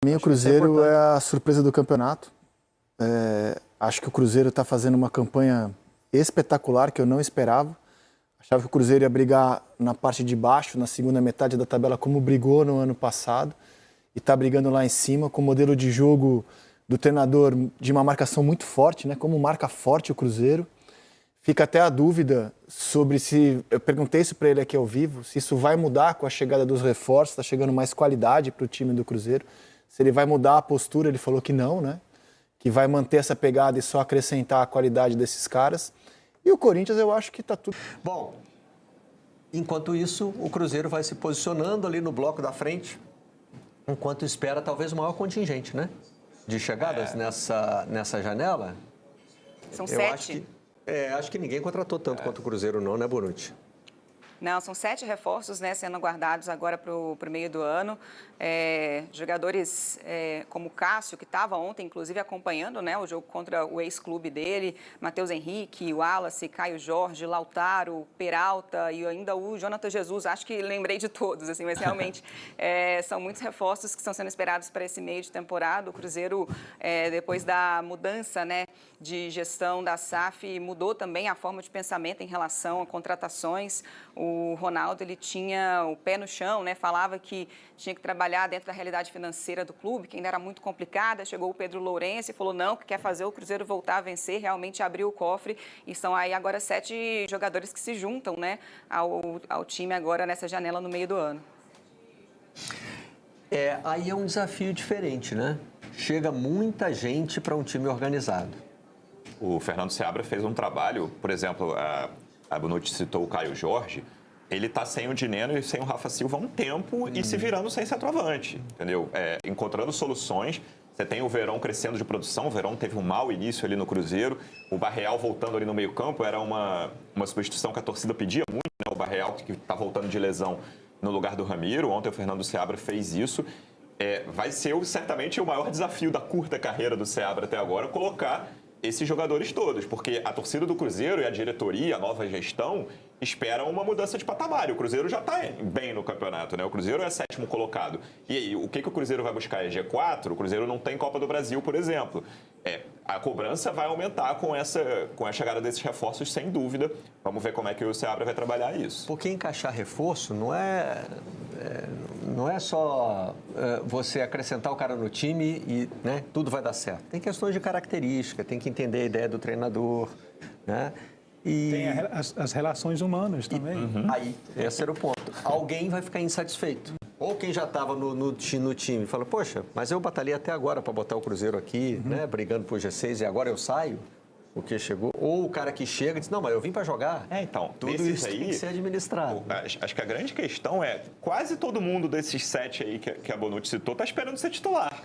Para mim, o Cruzeiro é a surpresa do campeonato. Acho que o Cruzeiro está fazendo uma campanha espetacular que eu não esperava. Achava que o Cruzeiro ia brigar na parte de baixo, na segunda metade da tabela, como brigou no ano passado. E está brigando lá em cima, com o modelo de jogo do treinador de uma marcação muito forte, né? Como marca forte o Cruzeiro. Fica até a dúvida sobre se... Eu perguntei isso para ele aqui ao vivo, se isso vai mudar com a chegada dos reforços, está chegando mais qualidade para o time do Cruzeiro. Se ele vai mudar a postura, ele falou que não, né? Que vai manter essa pegada e só acrescentar a qualidade desses caras. E o Corinthians, eu acho que está tudo... Bom, enquanto isso, o Cruzeiro vai se posicionando ali no bloco da frente, enquanto espera talvez o maior contingente, né? De chegadas nessa janela. São eu 7. Acho que ninguém contratou tanto quanto o Cruzeiro não, né, Bonucci? Não, são 7 reforços, né, sendo aguardados agora para o meio do ano. Jogadores como o Cássio, que estava ontem, inclusive, acompanhando, né, o jogo contra o ex-clube dele, Matheus Henrique, Wallace, Caio Jorge, Lautaro, Peralta e ainda o Jonathan Jesus. Acho que lembrei de todos, assim, mas realmente são muitos reforços que estão sendo esperados para esse meio de temporada. O Cruzeiro, depois da mudança, né, de gestão da SAF, mudou também a forma de pensamento em relação a contratações. O Ronaldo, ele tinha o pé no chão, né? Falava que tinha que trabalhar dentro da realidade financeira do clube, que ainda era muito complicada. Chegou o Pedro Lourenço e falou não, que quer fazer o Cruzeiro voltar a vencer, realmente abriu o cofre. E são aí agora 7 jogadores que se juntam, né, ao time agora nessa janela no meio do ano. Aí é um desafio diferente, né? Chega muita gente para um time organizado. O Fernando Seabra fez um trabalho, por exemplo, a Bonucci citou o Caio Jorge, ele está sem o Dineno e sem o Rafa Silva há um tempo e se virando sem centroavante, entendeu? Encontrando soluções. Você tem o Verón crescendo de produção, o Verón teve um mau início ali no Cruzeiro, o Barreal voltando ali no meio campo, era uma substituição que a torcida pedia muito, né? O Barreal que está voltando de lesão no lugar do Ramiro, ontem o Fernando Seabra fez isso. Vai ser certamente o maior desafio da curta carreira do Seabra até agora, colocar esses jogadores todos, porque a torcida do Cruzeiro e a diretoria, a nova gestão, esperam uma mudança de patamar. E o Cruzeiro já está bem no campeonato, né? O Cruzeiro é 7º colocado. E aí, o que o Cruzeiro vai buscar é G4? O Cruzeiro não tem Copa do Brasil, por exemplo. A cobrança vai aumentar com a chegada desses reforços, sem dúvida. Vamos ver como é que o Seabra vai trabalhar isso. Porque encaixar reforço não é só você acrescentar o cara no time e, né, tudo vai dar certo. Tem questões de característica, tem que entender a ideia do treinador, né? E tem as relações humanas também. Aí, esse era o ponto. Alguém vai ficar insatisfeito. Ou quem já estava no time fala, poxa, mas eu batalhei até agora para botar o Cruzeiro aqui, né, brigando por G6 e agora eu saio, o que chegou. Ou o cara que chega e diz, não, mas eu vim para jogar. Então, tudo isso aí tem que ser administrado. Acho que a grande questão é, quase todo mundo desses 7 aí que a Bonucci citou está esperando ser titular.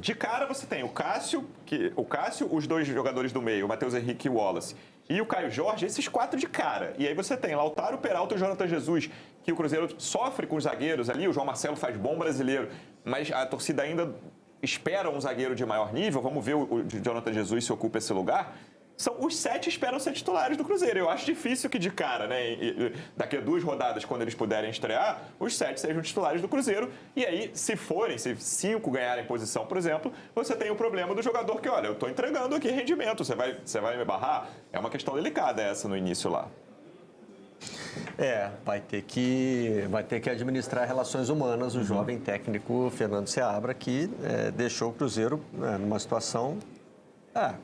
De cara você tem o Cássio, os 2 jogadores do meio, o Matheus Henrique e o Wallace, e o Caio Jorge, esses 4 de cara. E aí você tem Lautaro, Peralta e o Jonathan Jesus, que o Cruzeiro sofre com os zagueiros ali, o João Marcelo faz bom brasileiro, mas a torcida ainda espera um zagueiro de maior nível, vamos ver o Jonathan Jesus se ocupa esse lugar. Os 7 esperam ser titulares do Cruzeiro. Eu acho difícil que de cara, né, daqui a 2 rodadas, quando eles puderem estrear, os 7 sejam titulares do Cruzeiro. E aí, se 5 ganharem posição, por exemplo, você tem o problema do jogador que, olha, eu estou entregando aqui rendimento, você vai me barrar? É uma questão delicada essa no início lá. Vai ter que administrar relações humanas o jovem técnico Fernando Seabra, que deixou o Cruzeiro numa situação...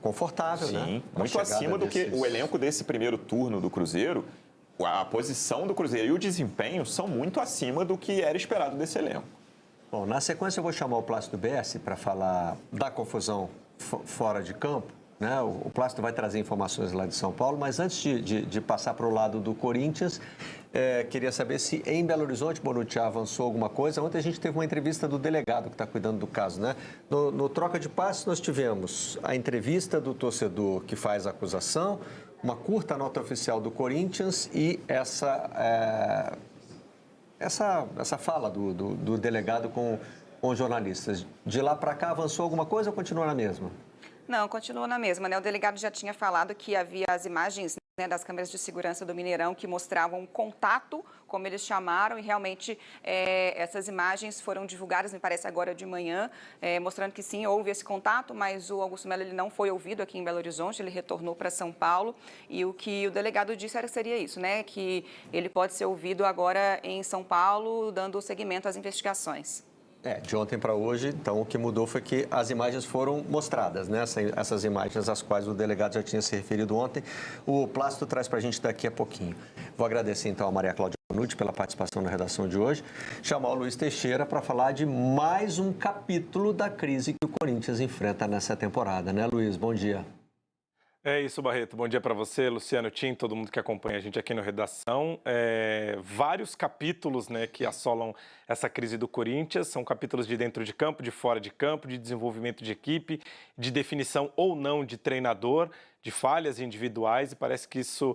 confortável, sim, né? Sim, muito acima do que o elenco desse primeiro turno do Cruzeiro, a posição do Cruzeiro e o desempenho são muito acima do que era esperado desse elenco. Bom, na sequência eu vou chamar o Plácido Bessi para falar da confusão fora de campo, né? O Plácido vai trazer informações lá de São Paulo, mas antes de passar para o lado do Corinthians, queria saber se em Belo Horizonte, Bonucci, avançou alguma coisa. Ontem a gente teve uma entrevista do delegado que está cuidando do caso, né? No troca de passes nós tivemos a entrevista do torcedor que faz a acusação, uma curta nota oficial do Corinthians e essa fala do delegado com jornalistas. De lá para cá avançou alguma coisa ou continua na mesma? Não, continua na mesma, né? O delegado já tinha falado que havia as imagens das câmeras de segurança do Mineirão que mostravam um contato, como eles chamaram, e realmente essas imagens foram divulgadas, me parece, agora de manhã, mostrando que sim, houve esse contato, mas o Augusto Melo ele não foi ouvido aqui em Belo Horizonte, ele retornou para São Paulo, e o que o delegado disse seria isso, né, que ele pode ser ouvido agora em São Paulo, dando seguimento às investigações. De ontem para hoje, então, o que mudou foi que as imagens foram mostradas, né? Essas imagens às quais o delegado já tinha se referido ontem. O Plácido traz para a gente daqui a pouquinho. Vou agradecer, então, a Maria Cláudia Bonucci pela participação na redação de hoje. Chamar o Luiz Teixeira para falar de mais um capítulo da crise que o Corinthians enfrenta nessa temporada, né, Luiz? Bom dia. É isso, Barreto. Bom dia para você, Luciano Tim, todo mundo que acompanha a gente aqui no Redação. Vários capítulos, né, que assolam essa crise do Corinthians. São capítulos de dentro de campo, de fora de campo, de desenvolvimento de equipe, de definição ou não de treinador, de falhas individuais, e parece que isso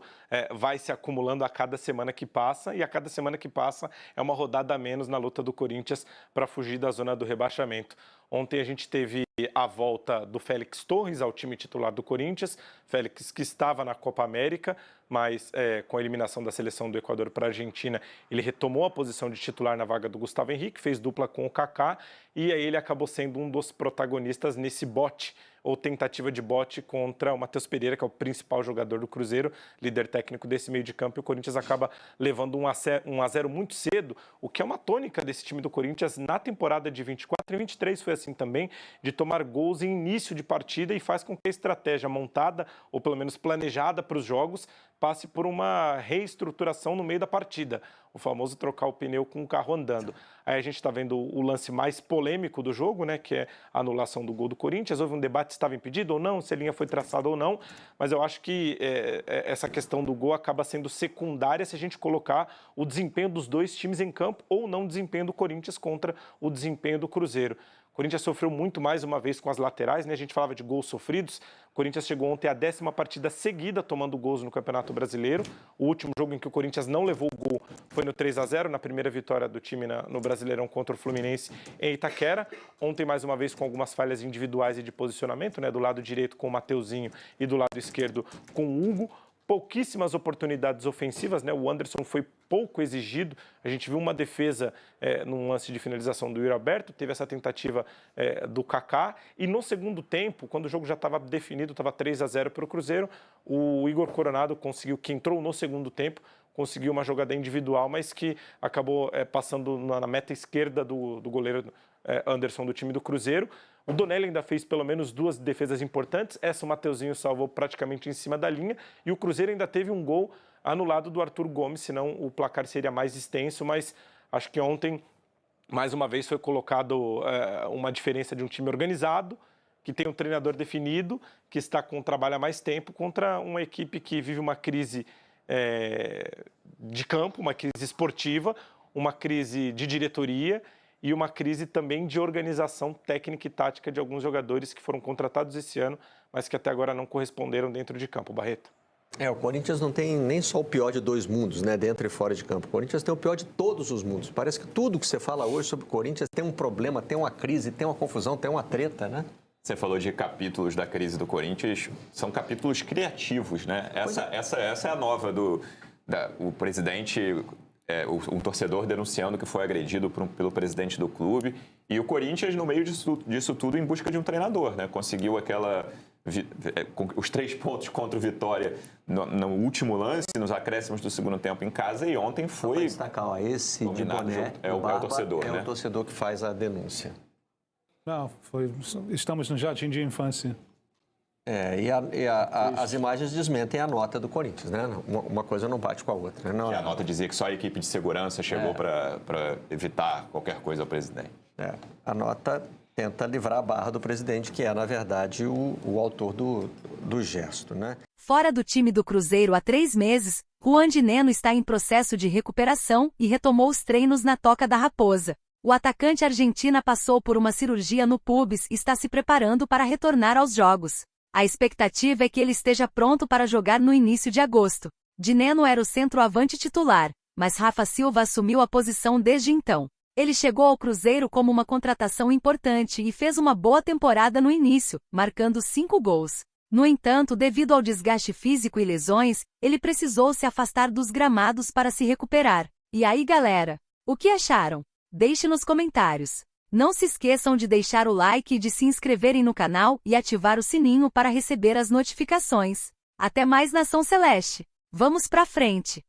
vai se acumulando a cada semana que passa, e a cada semana que passa é uma rodada a menos na luta do Corinthians para fugir da zona do rebaixamento. Ontem a gente teve a volta do Félix Torres ao time titular do Corinthians, Félix que estava na Copa América, mas com a eliminação da seleção do Equador para a Argentina, ele retomou a posição de titular na vaga do Gustavo Henrique, fez dupla com o Kaká, e aí ele acabou sendo um dos protagonistas nesse bote, ou tentativa de bote contra o Matheus Pereira, que é o principal jogador do Cruzeiro, líder técnico desse meio de campo, e o Corinthians acaba levando 1-0 muito cedo, o que é uma tônica desse time do Corinthians na temporada de 24 e 23, foi assim também, de tomar gols em início de partida, e faz com que a estratégia montada, ou pelo menos planejada para os jogos, passe por uma reestruturação no meio da partida, o famoso trocar o pneu com o carro andando. Aí a gente está vendo o lance mais polêmico do jogo, né, que é a anulação do gol do Corinthians. Houve um debate se estava impedido ou não, se a linha foi traçada ou não, mas eu acho que essa questão do gol acaba sendo secundária se a gente colocar o desempenho dos dois times em campo ou não o desempenho do Corinthians contra o desempenho do Cruzeiro. O Corinthians sofreu muito mais uma vez com as laterais, né? A gente falava de gols sofridos. O Corinthians chegou ontem à 10ª partida seguida tomando gols no Campeonato Brasileiro. O último jogo em que o Corinthians não levou o gol foi no 3-0, na primeira vitória do time no Brasileirão contra o Fluminense em Itaquera. Ontem, mais uma vez, com algumas falhas individuais e de posicionamento, né? Do lado direito com o Mateuzinho e do lado esquerdo com o Hugo. Pouquíssimas oportunidades ofensivas, né? O Anderson foi pouco exigido. A gente viu uma defesa num lance de finalização do Yuri Alberto, teve essa tentativa do Kaká, e no segundo tempo, quando o jogo já estava definido, estava 3-0 para o Cruzeiro, o Igor Coronado conseguiu, que entrou no segundo tempo, conseguiu uma jogada individual, mas que acabou passando na meta esquerda do goleiro Anderson do time do Cruzeiro. O Donelli ainda fez pelo menos 2 defesas importantes. Essa o Mateuzinho salvou praticamente em cima da linha. E o Cruzeiro ainda teve um gol anulado do Arthur Gomes, senão o placar seria mais extenso. Mas acho que ontem, mais uma vez, foi colocado uma diferença de um time organizado, que tem um treinador definido, que está com trabalho há mais tempo, contra uma equipe que vive uma crise de campo, uma crise esportiva, uma crise de diretoria e uma crise também de organização técnica e tática de alguns jogadores que foram contratados esse ano, mas que até agora não corresponderam dentro de campo. Barreto. O Corinthians não tem nem só o pior de 2 mundos, né, dentro e fora de campo. O Corinthians tem o pior de todos os mundos. Parece que tudo que você fala hoje sobre o Corinthians tem um problema, tem uma crise, tem uma confusão, tem uma treta, né? Você falou de capítulos da crise do Corinthians, são capítulos criativos, né? Essa é a nova o presidente... um torcedor denunciando que foi agredido pelo presidente do clube, e o Corinthians, no meio disso tudo, em busca de um treinador, né? Conseguiu os 3 pontos contra o Vitória no último lance, nos acréscimos do segundo tempo em casa, e ontem foi... Para destacar, esse de boné, é o torcedor, né? É o torcedor que faz a denúncia. Não, estamos no jardim de infância. As imagens desmentem a nota do Corinthians, né? Uma coisa não bate com a outra. Né? A nota dizia que só a equipe de segurança chegou para evitar qualquer coisa ao presidente. A nota tenta livrar a barra do presidente, que é, na verdade, o autor do gesto, né? Fora do time do Cruzeiro há 3 meses, Juan de Neno está em processo de recuperação e retomou os treinos na Toca da Raposa. O atacante argentino passou por uma cirurgia no pubis e está se preparando para retornar aos jogos. A expectativa é que ele esteja pronto para jogar no início de agosto. De Neno era o centroavante titular, mas Rafa Silva assumiu a posição desde então. Ele chegou ao Cruzeiro como uma contratação importante e fez uma boa temporada no início, marcando 5 gols. No entanto, devido ao desgaste físico e lesões, ele precisou se afastar dos gramados para se recuperar. E aí, galera? O que acharam? Deixe nos comentários. Não se esqueçam de deixar o like e de se inscreverem no canal e ativar o sininho para receber as notificações. Até mais, Nação Celeste! Vamos pra frente!